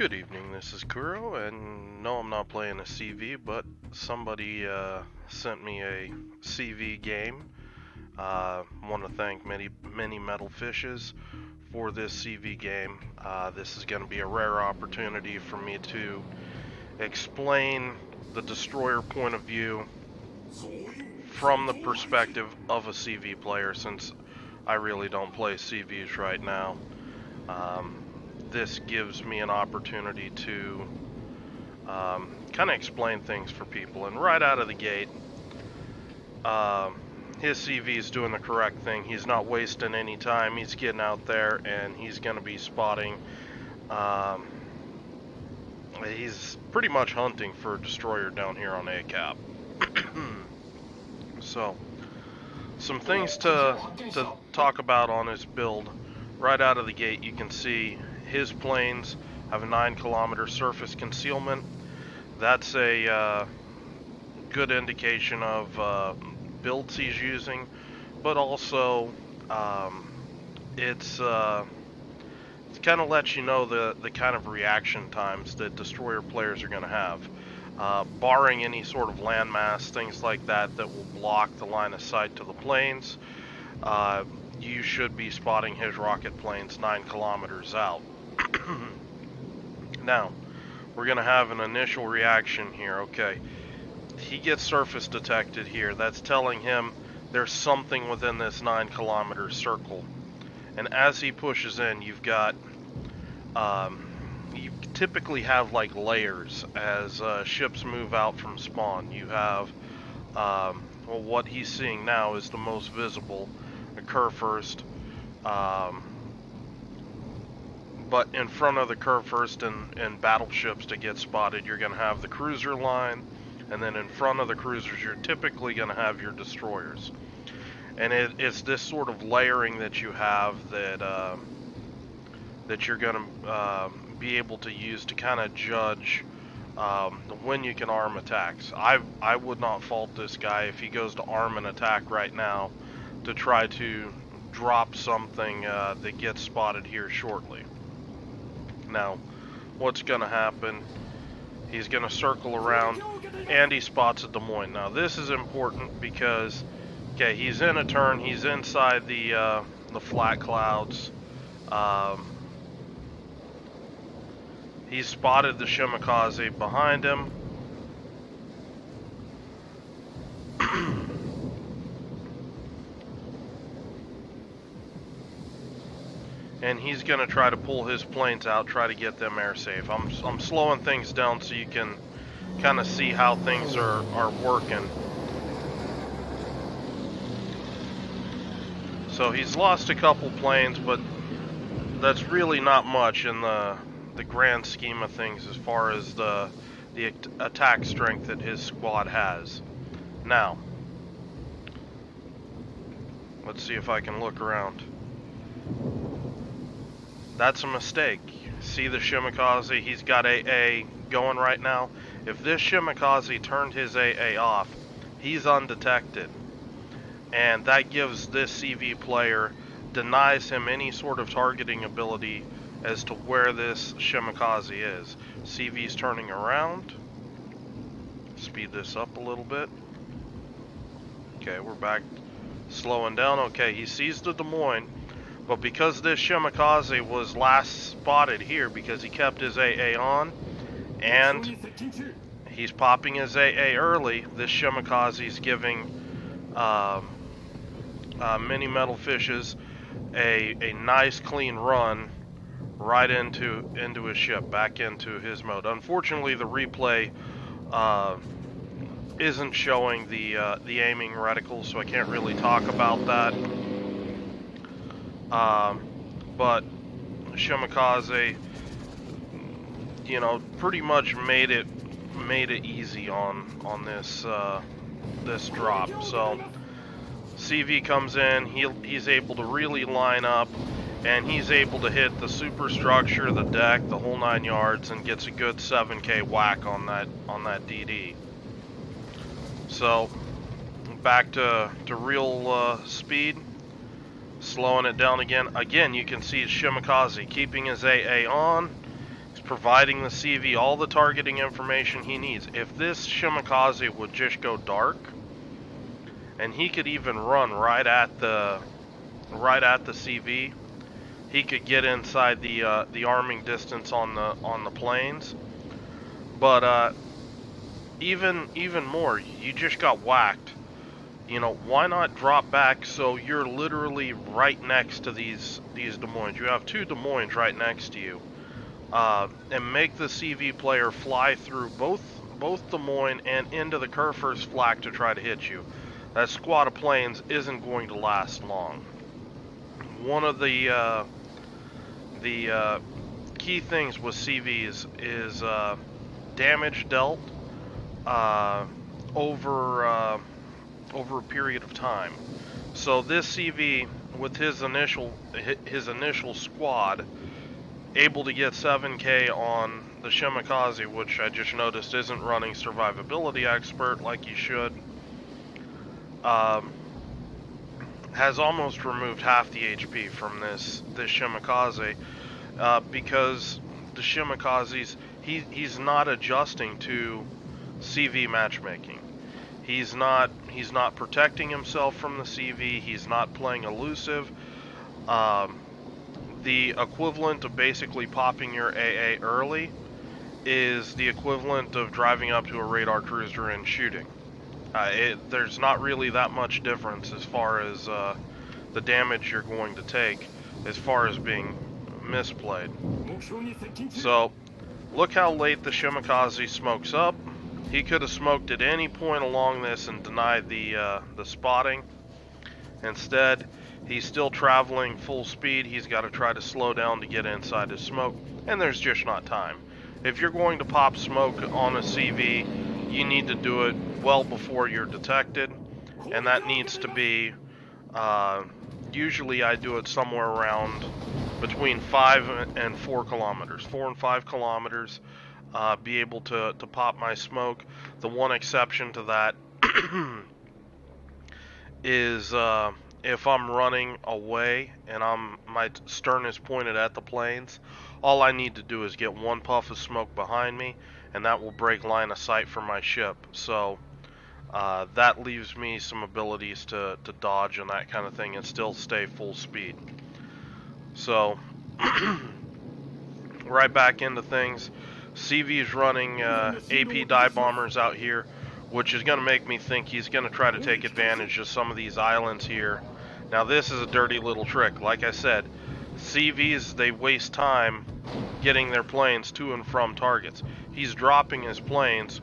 Good evening, this is Kuro, and no, I'm not playing a CV, but somebody sent me a CV game. I want to thank many metal fishes for this CV game. This is going to be a rare opportunity for me to explain the destroyer point of view from the perspective of a CV player, since I really don't play CVs right now. This gives me an opportunity to kind of explain things for people. And right out of the gate, his CV is doing the correct thing. He's not wasting any time. He's getting out there and he's going to be spotting. He's pretty much hunting for a destroyer down here on ACAP. So, some things to talk about on his build. Right out of the gate, you can see his planes have a 9-kilometer surface concealment. That's a good indication of builds he's using, but also it's kind of lets you know the kind of reaction times that destroyer players are going to have. Barring any sort of landmass, things like that will block the line of sight to the planes, you should be spotting his rocket planes 9 kilometers out. Now, we're going to have an initial reaction here. Okay, he gets surface detected here. That's telling him there's something within this 9-kilometer circle. And as he pushes in, you've got, you typically have like layers as ships move out from spawn. You have, well, what he's seeing now is the most visible, occur first. But in front of the curve first and battleships to get spotted, you're going to have the cruiser line, and then in front of the cruisers, you're typically going to have your destroyers. And it's this sort of layering that you have that that you're going to be able to use to kind of judge when you can arm attacks. I would not fault this guy if he goes to arm an attack right now to try to drop something that gets spotted here shortly. Now, what's going to happen, he's going to circle around and he spots a Des Moines. Now, this is important because, okay, he's in a turn, he's inside the flat clouds. He's spotted the Shimakaze behind him. And he's going to try to pull his planes out, try to get them air safe. I'm slowing things down so you can kind of see how things are working. So he's lost a couple planes, but that's really not much in the grand scheme of things as far as the attack strength that his squad has. Now, let's see if I can look around. That's a mistake. See the Shimakaze, he's got AA going right now. If this Shimakaze turned his AA off, he's undetected. And that gives this CV player, denies him any sort of targeting ability as to where this Shimakaze is. CV's turning around. Speed this up a little bit. Okay, we're back slowing down. Okay, he sees the Des Moines. But because this Shimakaze was last spotted here because he kept his AA on, and he's popping his AA early, this Shimakaze is giving many metal fishes a nice clean run right into his ship, back into his mode. Unfortunately, the replay isn't showing the aiming reticle, so I can't really talk about that. But Shimakaze, you know, pretty much made it easy on this this drop. So CV comes in, he's able to really line up, and he's able to hit the superstructure, the deck, the whole 9 yards, and gets a good 7K whack on that DD. So back to real speed. Slowing it down again. Again, you can see Shimakaze keeping his AA on. He's providing the CV all the targeting information he needs. If this Shimakaze would just go dark, and he could even run right at the CV, he could get inside the arming distance on the planes. But even more, you just got whacked. You know, why not drop back so you're literally right next to these Des Moines? You have two Des Moines right next to you, and make the CV player fly through both Des Moines and into the Kurfürst flak to try to hit you. That squad of planes isn't going to last long. One of the key things with CVs is damage dealt over a period of time. So this CV, with his initial squad, able to get 7K on the Shimakaze, which I just noticed isn't running survivability expert like you should, has almost removed half the HP from this Shimakaze, because the Shimakaze's he's not adjusting to CV matchmaking. He's not protecting himself from the CV. He's not playing elusive. The equivalent of basically popping your AA early is the equivalent of driving up to a radar cruiser and shooting. There's not really that much difference as far as the damage you're going to take as far as being misplayed. So, look how late the Shimakaze smokes up. He could have smoked at any point along this and denied the spotting. Instead, he's still traveling full speed. He's got to try to slow down to get inside his smoke, and there's just not time. If you're going to pop smoke on a CV, you need to do it well before you're detected, and that needs to be, usually I do it somewhere around between 5 and 4 kilometers. 4 and 5 kilometers, be able to pop my smoke. The one exception to that is if I'm running away and my stern is pointed at the planes, all I need to do is get one puff of smoke behind me, and that will break line of sight for my ship. So that leaves me some abilities to dodge and that kind of thing and still stay full speed. So right back into things. CV is running AP dive bombers out here, which is going to make me think he's going to try to take advantage of some of these islands here. Now this is a dirty little trick. Like I said, CVs, they waste time getting their planes to and from targets. He's dropping his planes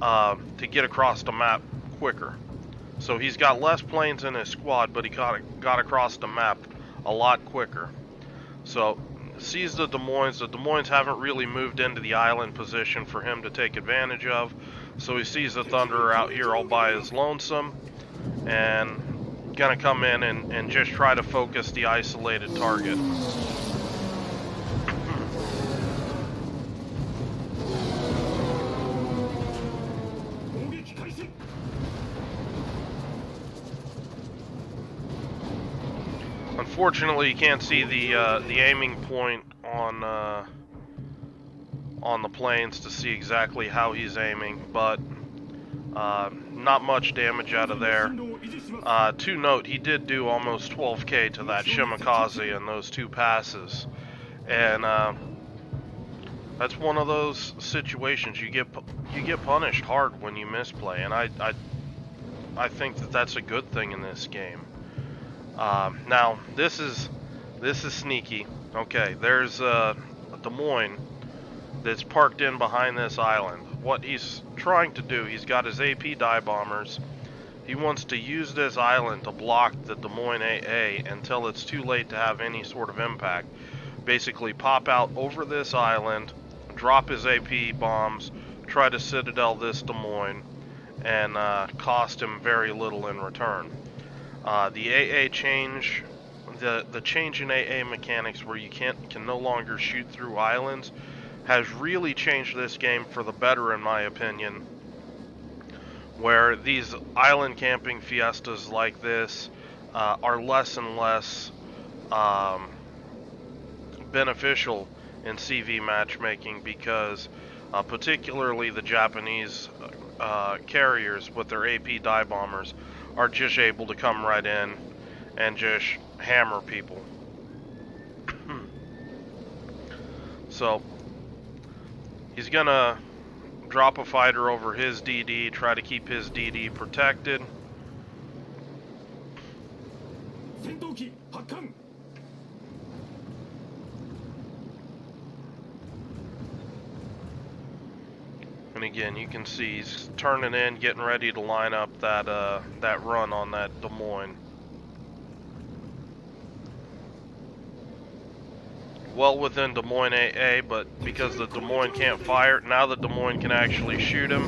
to get across the map quicker. So he's got less planes in his squad, but he got across the map a lot quicker. So sees the Des Moines. The Des Moines haven't really moved into the island position for him to take advantage of. So he sees the Thunderer out here all by his lonesome, and gonna come in and just try to focus the isolated target. Unfortunately, you can't see the aiming point on the planes to see exactly how he's aiming, but not much damage out of there. To note, he did do almost 12K to that Shimakaze in those two passes, and that's one of those situations you get punished hard when you misplay, and I think that's a good thing in this game. Now this is sneaky. Okay, there's a Des Moines that's parked in behind this island. What he's trying to do, he's got his AP dive bombers. He wants to use this island to block the Des Moines AA until it's too late to have any sort of impact. Basically pop out over this island, drop his AP bombs, try to citadel this Des Moines, and cost him very little in return. The AA change, the change in AA mechanics where you can no longer shoot through islands has really changed this game for the better, in my opinion, where these island camping fiestas like this are less and less beneficial in CV matchmaking because particularly the Japanese carriers with their AP dive bombers are just able to come right in and just hammer people. So he's gonna drop a fighter over his DD, try to keep his DD protected. And again, you can see he's turning in, getting ready to line up that that run on that Des Moines. Well within Des Moines AA, but because the Des Moines can't fire, now the Des Moines can actually shoot him.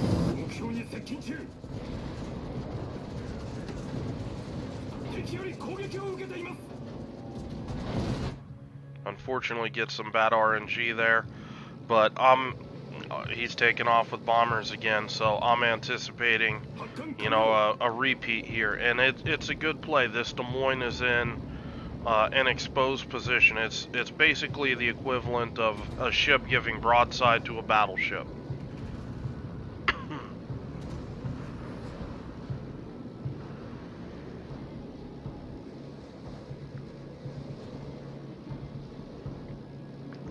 Unfortunately, gets some bad RNG there, but he's taking off with bombers again, so I'm anticipating, you know, a repeat here, and it's a good play. This Des Moines is in an exposed position. It's basically the equivalent of a ship giving broadside to a battleship.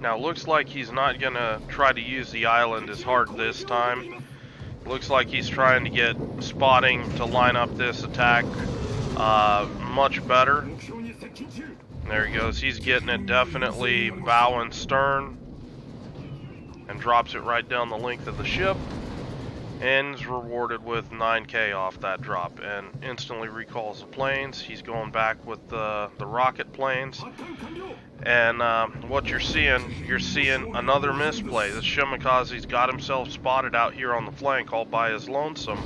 Now, looks like he's not going to try to use the island as hard this time. Looks like he's trying to get spotting to line up this attack much better. There he goes. He's getting it definitely bow and stern. And drops it right down the length of the ship. And is rewarded with 9K off that drop. And instantly recalls the planes. He's going back with the rocket planes. And what you're seeing another misplay. This Shimakaze's got himself spotted out here on the flank all by his lonesome.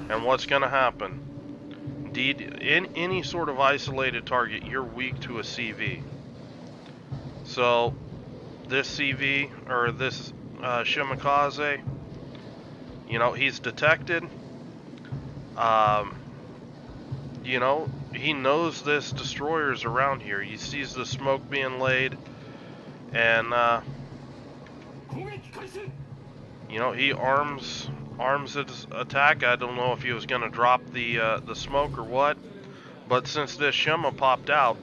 And what's going to happen? Indeed, in any sort of isolated target, you're weak to a CV. So, this CV, or this Shimakaze, you know, he's detected. You know, he knows this destroyer's around here. He sees the smoke being laid, and you know, he arms his attack. I don't know if he was going to drop the smoke or what, but since this Shima popped out,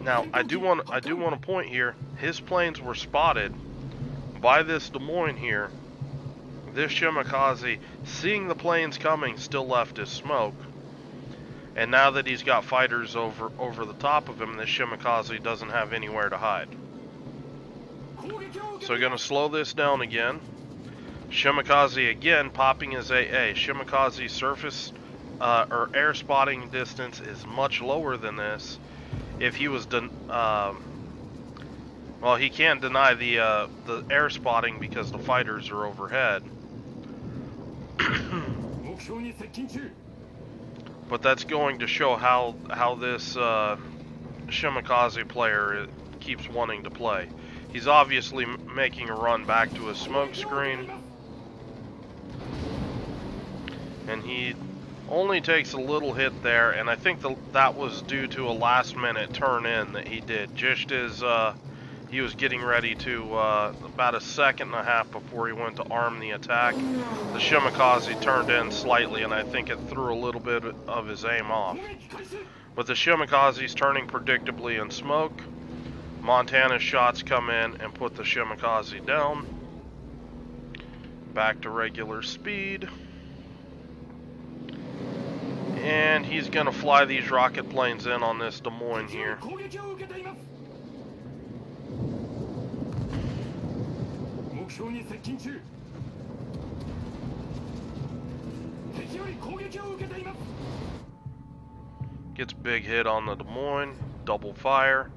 now I do want to point here. His planes were spotted by this Des Moines here. This Shimakaze, seeing the planes coming, still left his smoke. And now that he's got fighters over the top of him, this Shimakaze doesn't have anywhere to hide. So we're going to slow this down again. Shimakaze again popping his AA. Shimakaze's surface or air spotting distance is much lower than this. If he was well, he can't deny the air spotting because the fighters are overhead. But that's going to show how this Shimakaze player keeps wanting to play. He's obviously making a run back to his smoke screen. And he only takes a little hit there, and I think that was due to a last-minute turn-in that he did. Just as he was getting ready to, about a second and a half before he went to arm the attack, the Shimakaze turned in slightly, and I think it threw a little bit of his aim off. But the Shimakaze's turning predictably in smoke. Montana's shots come in and put the Shimakaze down. Back to regular speed. And he's going to fly these rocket planes in on this Des Moines here. Gets big hit on the Des Moines, double fire.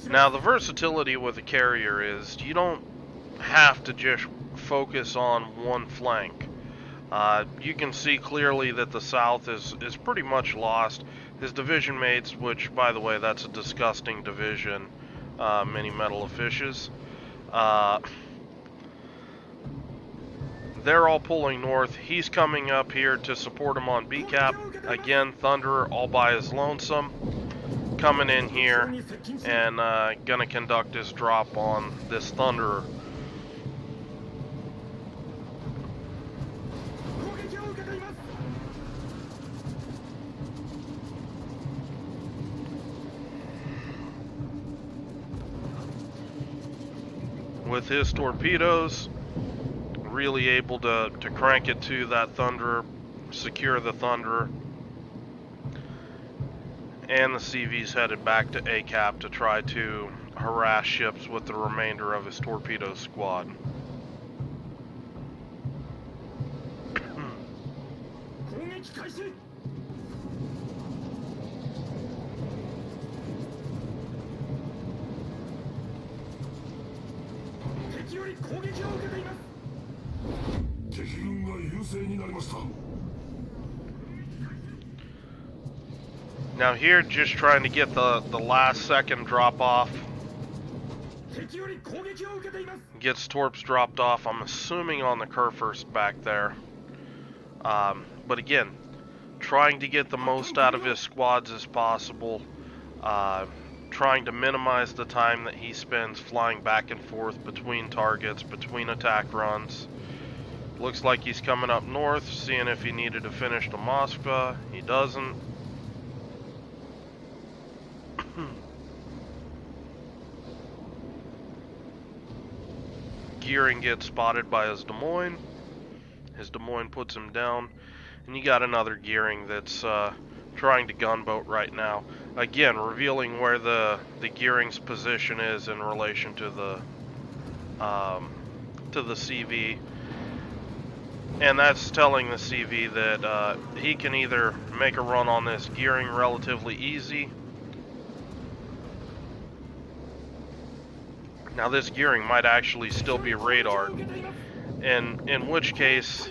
Now the versatility with a carrier is you don't have to just focus on one flank. You can see clearly that the South is pretty much lost. His division mates, which by the way, that's a disgusting division, many metal of fishes. they're all pulling north. He's coming up here to support him on B cap. Again, Thunderer all by his lonesome, coming in here and gonna conduct his drop on this Thunderer. With his torpedoes, really able to crank it to that Thunderer, secure the Thunderer. And the CV's headed back to A cap to try to harass ships with the remainder of his torpedo squad. Now here, just trying to get the last second drop off. Gets torps dropped off, I'm assuming on the Kurfürst back there. But again, trying to get the most out of his squads as possible. Trying to minimize the time that he spends flying back and forth between targets, between attack runs. Looks like he's coming up north, seeing if he needed to finish to Moskva. He doesn't. Gearing gets spotted by his Des Moines. His Des Moines puts him down. And you got another Gearing that's trying to gunboat right now. Again, revealing where the Gearing's position is in relation to the CV. And that's telling the CV that he can either make a run on this Gearing relatively easy. Now this Gearing might actually still be radared, and in which case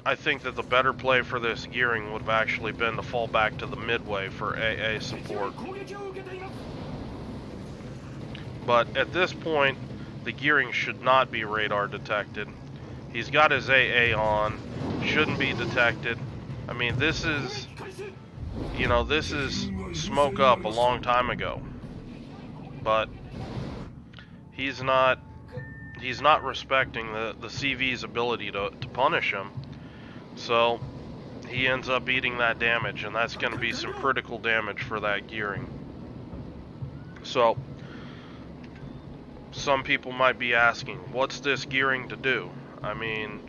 I think that the better play for this Gearing would have actually been to fall back to the Midway for AA support. But at this point, the Gearing should not be radar detected. He's got his AA on, shouldn't be detected. I mean, this is, you know, this is smoke up a long time ago. But he's not respecting the CV's ability to punish him. So he ends up eating that damage, and that's going to be some critical damage for that Gearing. So some people might be asking, what's this Gearing to do? I mean,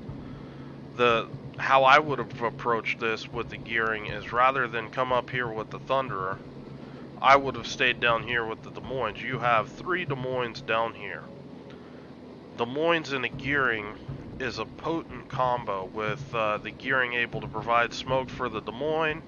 how I would have approached this with the Gearing is, rather than come up here with the Thunderer, I would have stayed down here with the Des Moines. You have 3 Des Moines down here. Des Moines and a Gearing is a potent combo, with the Gearing able to provide smoke for the Des Moines.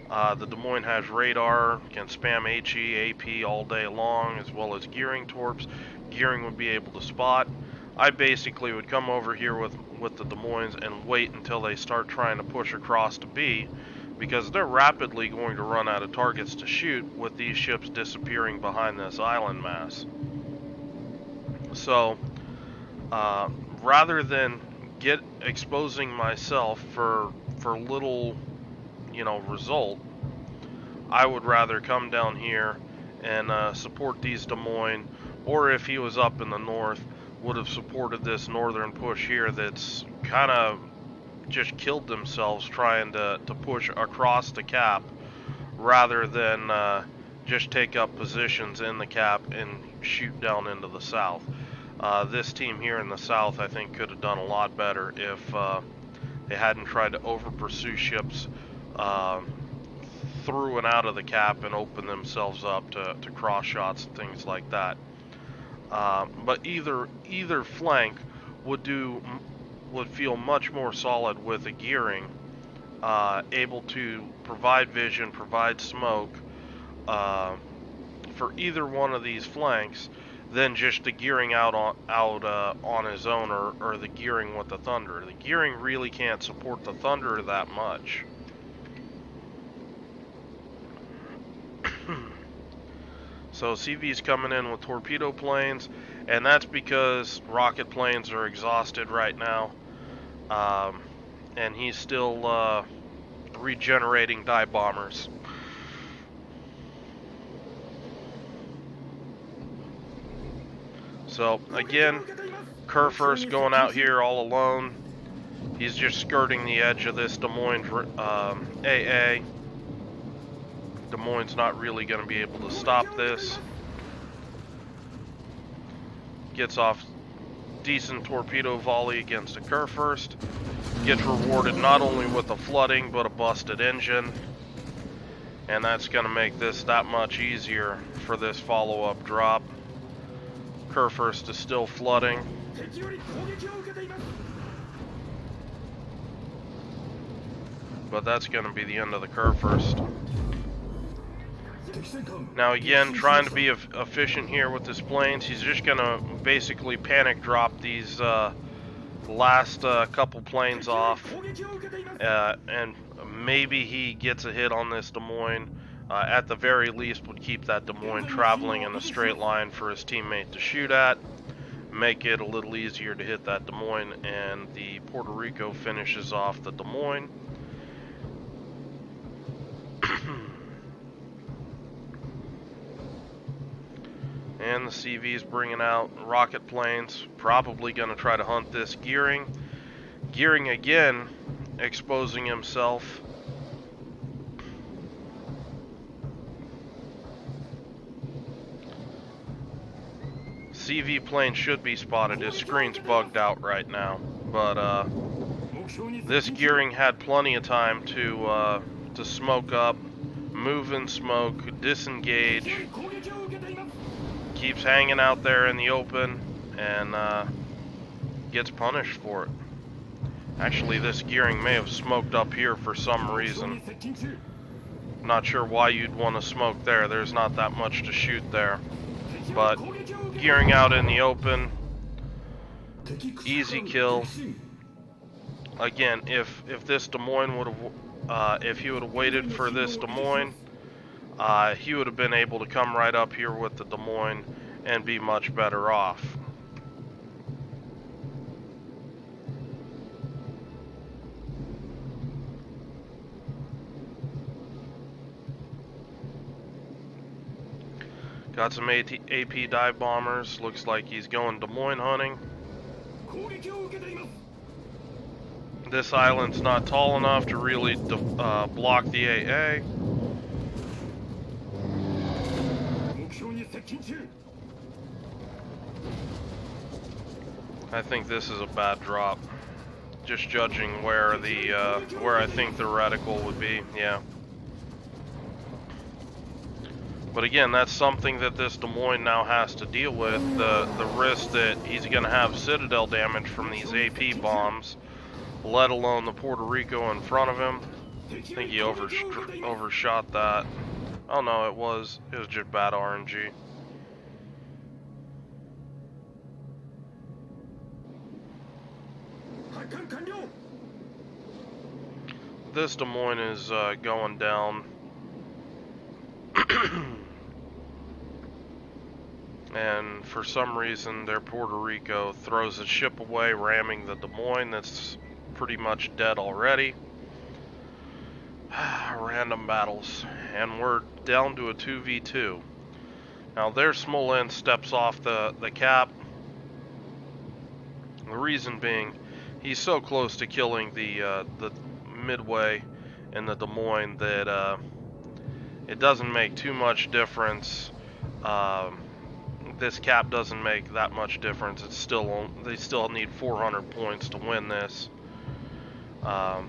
The Des Moines has radar, can spam HE, AP all day long, as well as Gearing torps. Gearing would be able to spot. I basically would come over here with the Des Moines and wait until they start trying to push across to B, because they're rapidly going to run out of targets to shoot with these ships disappearing behind this island mass. So rather than exposing myself for little, you know, result, I would rather come down here and support these Des Moines, or if he was up in the north, would have supported this northern push here that's kind of just killed themselves trying to push across the cap, rather than just take up positions in the cap and shoot down into the south. This team here in the south, I think, could have done a lot better if they hadn't tried to over-pursue ships through and out of the cap and open themselves up to cross shots and things like that. But either flank would feel much more solid with a Gearing able to provide vision, provide smoke for either one of these flanks, than just the Gearing out on his own, or the Gearing with the Thunder. The Gearing really can't support the Thunder that much. So CV's coming in with torpedo planes, and that's because rocket planes are exhausted right now. And he's still regenerating dive bombers. So again, Kerr first going out here all alone. He's just skirting the edge of this Des Moines AA. Des Moines not really going to be able to stop this. Gets off decent torpedo volley against a Kerr first. Gets rewarded not only with a flooding, but a busted engine. And that's going to make this that much easier for this follow-up drop. Kerr first is still flooding. But that's going to be the end of the Kerr first. Now again, trying to be efficient here with his planes, he's just going to basically panic drop these last couple planes off. And maybe he gets a hit on this Des Moines. At the very least would keep that Des Moines traveling in a straight line for his teammate to shoot at. Make it a little easier to hit that Des Moines, and the Puerto Rico finishes off the Des Moines. And the CV's bringing out rocket planes, probably going to try to hunt this Gearing. Gearing again, exposing himself. CV plane should be spotted. His screen's bugged out right now, but this Gearing had plenty of time to smoke up, move and smoke, disengage. Keeps hanging out there in the open and gets punished for it. Actually, this Gearing may have smoked up here for some reason. Not sure why you'd want to smoke there. There's not that much to shoot there. But Gearing out in the open, easy kill. Again, if this Des Moines would have, if he would have waited for this Des Moines, he would have been able to come right up here with the Des Moines and be much better off. Got some AP dive bombers. Looks like he's going Des Moines hunting. This island's not tall enough to really block the AA. I think this is a bad drop. Just judging where where I think the reticle would be, yeah. But again, that's something that this Des Moines now has to deal with, the risk that he's going to have Citadel damage from these AP bombs, let alone the Puerto Rico in front of him. I think he overshot that. Oh no, it was just bad RNG. This Des Moines is going down. And for some reason, their Puerto Rico throws its ship away, ramming the Des Moines that's pretty much dead already. Random battles. And we're down to a 2v2. Now their Smolensk steps off the cap. The reason being, he's so close to killing the Midway and the Des Moines that it doesn't make too much difference. This cap doesn't make that much difference. It's still, they still need 400 points to win this. So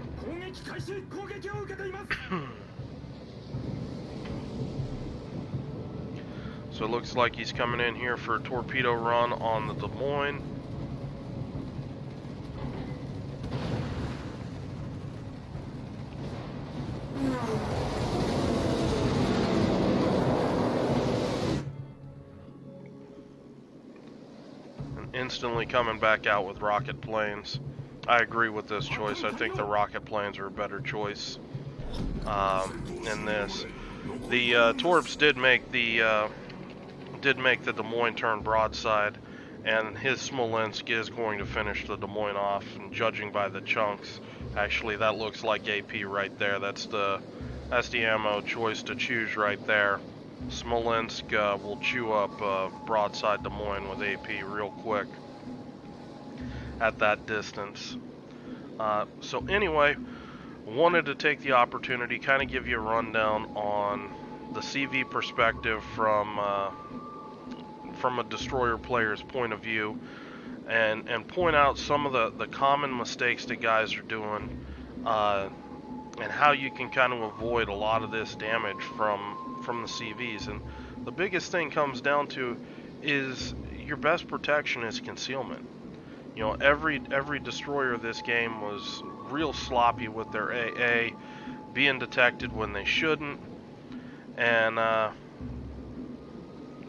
it looks like he's coming in here for a torpedo run on the Des Moines. Instantly coming back out with rocket planes. I agree with this choice. I think the rocket planes are a better choice in this. The Torps did make the Des Moines turn broadside, and his Smolensk is going to finish the Des Moines off, and judging by the chunks, actually that looks like AP right there. That's the ammo choice to choose right there. Smolensk will chew up broadside Des Moines with AP real quick at that distance. So anyway, wanted to take the opportunity, kind of give you a rundown on the CV perspective from a destroyer player's point of view, and point out some of the common mistakes that guys are doing, and how you can kind of avoid a lot of this damage from the CVs. And the biggest thing comes down to is your best protection is concealment. You know, every destroyer of this game was real sloppy with their AA, being detected when they shouldn't, and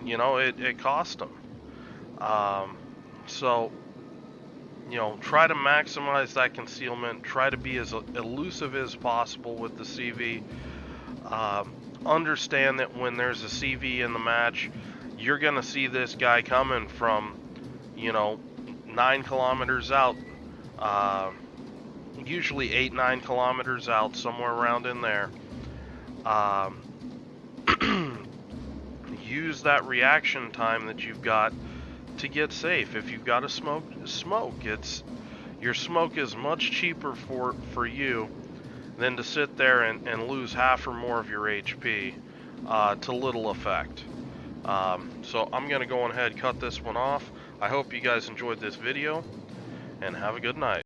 you know, it cost them. So, you know, try to maximize that concealment. Try to be as elusive as possible with the CV. Understand that when there's a CV in the match, you're going to see this guy coming from, you know, 9 kilometers out. Usually 8-9 kilometers out, somewhere around in there. Use that reaction time that you've got to get safe. If you've got to smoke. Your smoke is much cheaper for you than to sit there and lose half or more of your HP to little effect. So I'm going to go ahead and cut this one off. I hope you guys enjoyed this video, and have a good night.